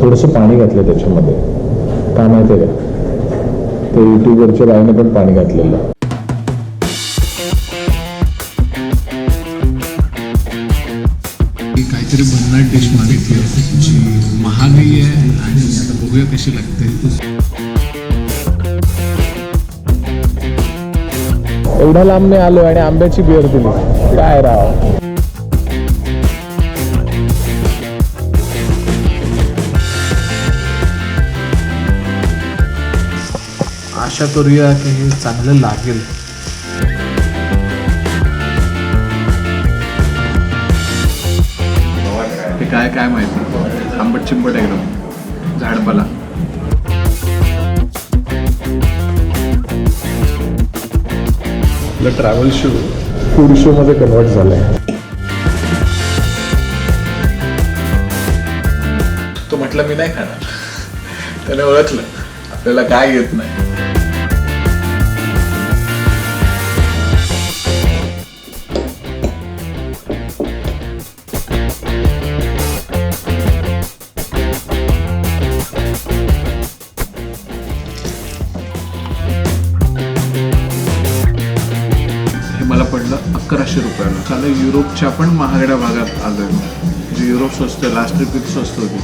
थोडंसं पाणी घातलं त्याच्यामध्ये, काय माहिती आहे का, ते यूट्यूबवरच्या बाईने पण पाणी घातलेलं. काहीतरी भन्नाट डिश मागितली जी महागही आहे आणि आता बघूया कशी लागते. एवढा लांब मी आलो आणि आंब्याची बिअर दिली, काय राव. आशा करूया की हे चांगलं लागेल. ते काय माहिती, आंबट चिंबट एकदम झाडपाला. आपलं ट्रॅव्हल शो फूड शो मध्ये कन्वर्ट झालंय. तो म्हटलं मी नाही खाणार, त्याने ओळखलं आपल्याला काय येत नाही. मला पडलं 1100 रुपयाला. चालू युरोपच्या पण महागड्या भागात आलोय, म्हणजे युरोप स्वस्त, लास्ट ट्रिप स्वस्त होती.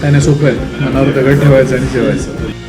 त्याने सोपं आहे, मनावर दगड ठेवायचं आणि जेवायचं.